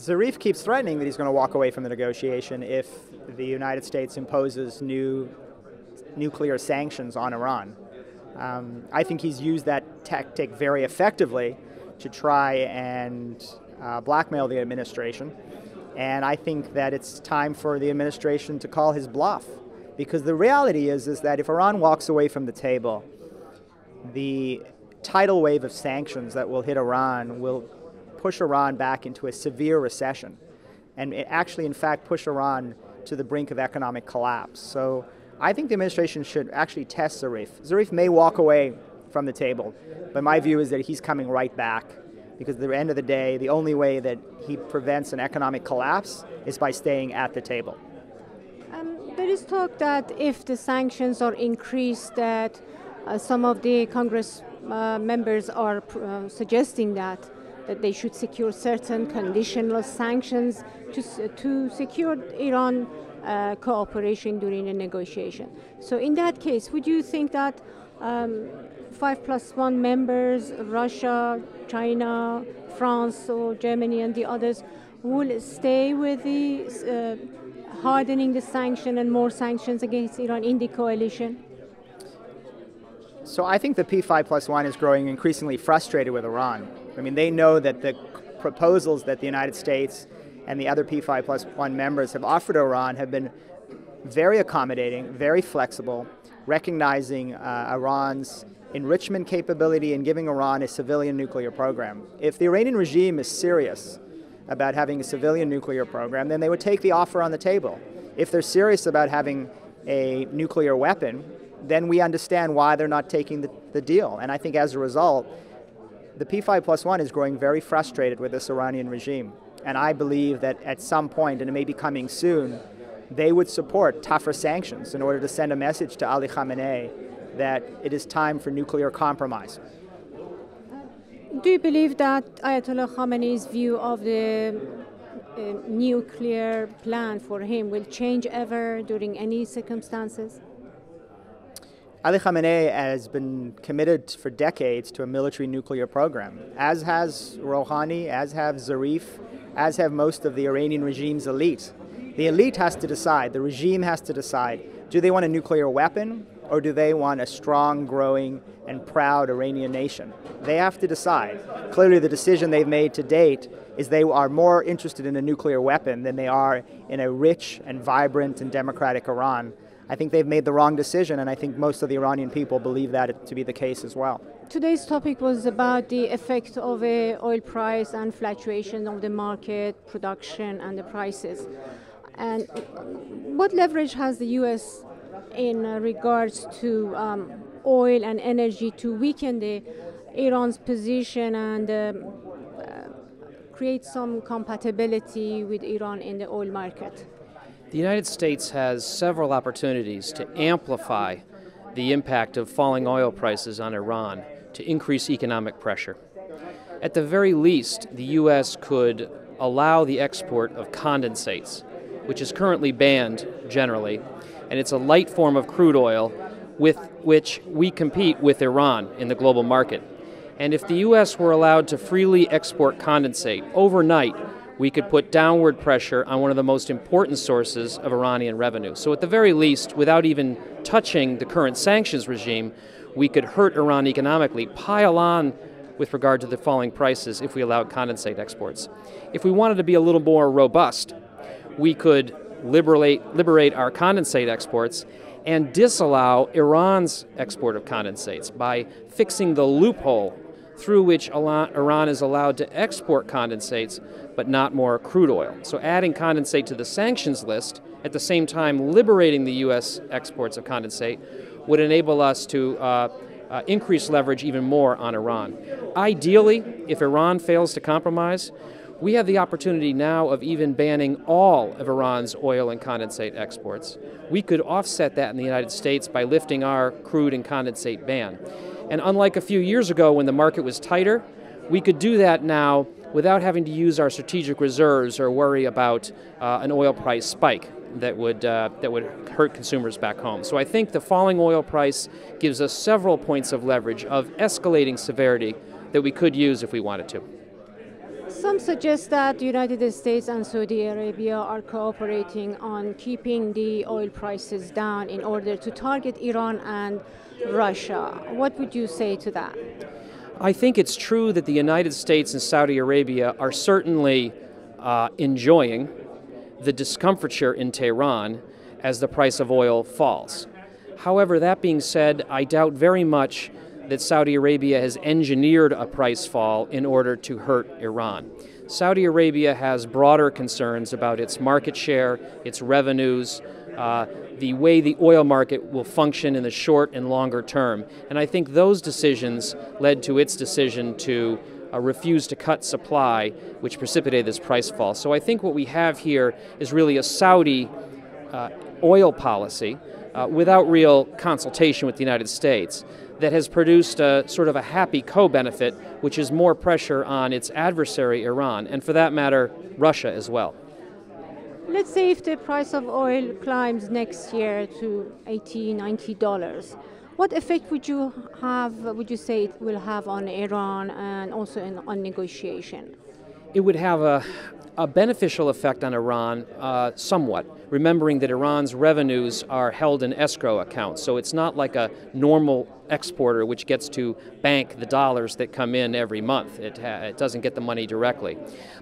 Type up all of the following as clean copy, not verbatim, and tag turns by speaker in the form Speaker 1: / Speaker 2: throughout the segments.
Speaker 1: Zarif keeps threatening that he's going to walk away from the negotiation if the United States imposes new nuclear sanctions on Iran. I think he's used that tactic very effectively to try and blackmail the administration. And I think that it's time for the administration to call his bluff. Because the reality is that if Iran walks away from the table, the tidal wave of sanctions that will hit Iran will push Iran back into a severe recession and actually, in fact, push Iran to the brink of economic collapse. So I think the administration should actually test Zarif. Zarif may walk away from the table, but my view is that he's coming right back because at the end of the day, the only way that he prevents an economic collapse is by staying at the table.
Speaker 2: There is talk that if the sanctions are increased, that some of the Congress members are suggesting that they should secure certain conditional sanctions to secure Iran cooperation during the negotiation. So in that case, would you think that 5+1 members, Russia, China, France, or Germany and the others, will stay with the hardening the sanction and more sanctions against Iran in the coalition?
Speaker 1: So I think the P5+1 is growing increasingly frustrated with Iran. I mean, they know that the proposals that the United States and the other P5+1 members have offered Iran have been very accommodating, very flexible, recognizing Iran's enrichment capability and giving Iran a civilian nuclear program. If the Iranian regime is serious about having a civilian nuclear program, then they would take the offer on the table. If they're serious about having a nuclear weapon, then we understand why they're not taking the deal. And I think as a result, the P5+1 is growing very frustrated with this Iranian regime. And I believe that at some point, and it may be coming soon, they would support tougher sanctions in order to send a message to Ali Khamenei that it is time for nuclear compromise.
Speaker 2: Do you believe that Ayatollah Khamenei's view of the nuclear plan for him will change ever during any circumstances?
Speaker 1: Ali Khamenei has been committed for decades to a military nuclear program, as has Rouhani, as have Zarif, as have most of the Iranian regime's elite. The elite has to decide, the regime has to decide, do they want a nuclear weapon or do they want a strong, growing, and proud Iranian nation? They have to decide. Clearly the decision they've made to date is they are more interested in a nuclear weapon than they are in a rich and vibrant and democratic Iran. I think they've made the wrong decision, and I think most of the Iranian people believe that to be the case as well.
Speaker 2: Today's topic was about the effect of the oil price and fluctuation of the market, production, and the prices. And what leverage has the U.S. in regards to oil and energy to weaken Iran's position and create some compatibility with Iran in the oil market?
Speaker 3: The United States has several opportunities to amplify the impact of falling oil prices on Iran to increase economic pressure. At the very least, the U.S. could allow the export of condensates, which is currently banned generally, and it's a light form of crude oil with which we compete with Iran in the global market. And if the U.S. were allowed to freely export condensate overnight, we could put downward pressure on one of the most important sources of Iranian revenue. So at the very least, without even touching the current sanctions regime, we could hurt Iran economically, pile on with regard to the falling prices if we allowed condensate exports. If we wanted to be a little more robust, we could liberate our condensate exports and disallow Iran's export of condensates by fixing the loophole through which Iran is allowed to export condensates, but not more crude oil. So adding condensate to the sanctions list, at the same time liberating the U.S. exports of condensate, would enable us to increase leverage even more on Iran. Ideally, if Iran fails to compromise, we have the opportunity now of even banning all of Iran's oil and condensate exports. We could offset that in the United States by lifting our crude and condensate ban. And unlike a few years ago when the market was tighter, we could do that now without having to use our strategic reserves or worry about an oil price spike that would hurt consumers back home. So I think the falling oil price gives us several points of leverage of escalating severity that we could use if we wanted to.
Speaker 2: Some suggest that the United States and Saudi Arabia are cooperating on keeping the oil prices down in order to target Iran and Russia. What would you say to that?
Speaker 3: I think it's true that the United States and Saudi Arabia are certainly enjoying the discomfiture in Tehran as the price of oil falls. However, that being said, I doubt very much that Saudi Arabia has engineered a price fall in order to hurt Iran. Saudi Arabia has broader concerns about its market share, its revenues, the way the oil market will function in the short and longer term. And I think those decisions led to its decision to refuse to cut supply, which precipitated this price fall. So I think what we have here is really a Saudi oil policy without real consultation with the United States that has produced a sort of a happy co-benefit, which is more pressure on its adversary, Iran, and for that matter, Russia as well.
Speaker 2: Let's say if the price of oil climbs next year to $80, $90, what effect would you say it will have on Iran and also on negotiation?
Speaker 3: It would have a beneficial effect on Iran somewhat, remembering that Iran's revenues are held in escrow accounts, so it's not like a normal exporter which gets to bank the dollars that come in every month. It doesn't get the money directly.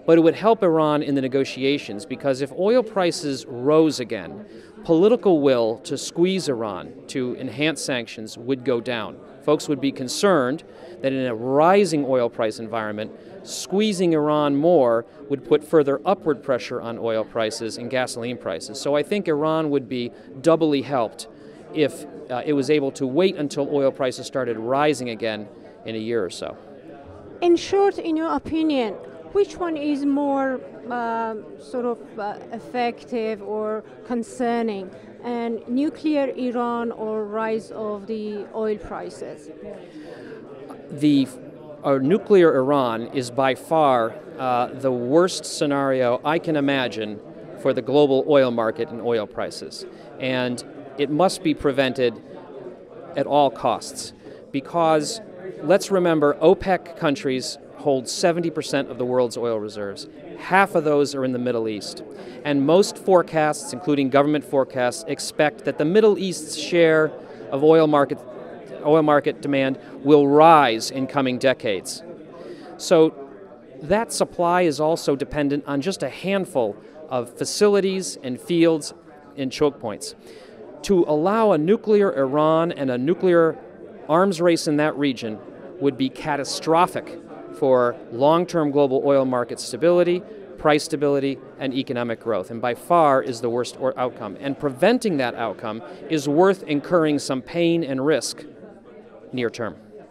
Speaker 3: But it would help Iran in the negotiations because if oil prices rose again, political will to squeeze Iran, to enhance sanctions, would go down. Folks would be concerned that in a rising oil price environment, squeezing Iran more would put further upward pressure on oil prices and gasoline prices. So I think Iran would be doubly helped if it was able to wait until oil prices started rising again in a year or so.
Speaker 2: In short, in your opinion, which one is more effective or concerning, and nuclear Iran or rise of the oil prices?
Speaker 3: Nuclear Iran is by far the worst scenario I can imagine for the global oil market and oil prices. And it must be prevented at all costs because, let's remember, OPEC countries hold 70% of the world's oil reserves. Half of those are in the Middle East. And most forecasts, including government forecasts, expect that the Middle East's share of oil market demand will rise in coming decades. So that supply is also dependent on just a handful of facilities and fields and choke points. To allow a nuclear Iran and a nuclear arms race in that region would be catastrophic for long-term global oil market stability, price stability, and economic growth, and by far is the worst outcome. And preventing that outcome is worth incurring some pain and risk near term.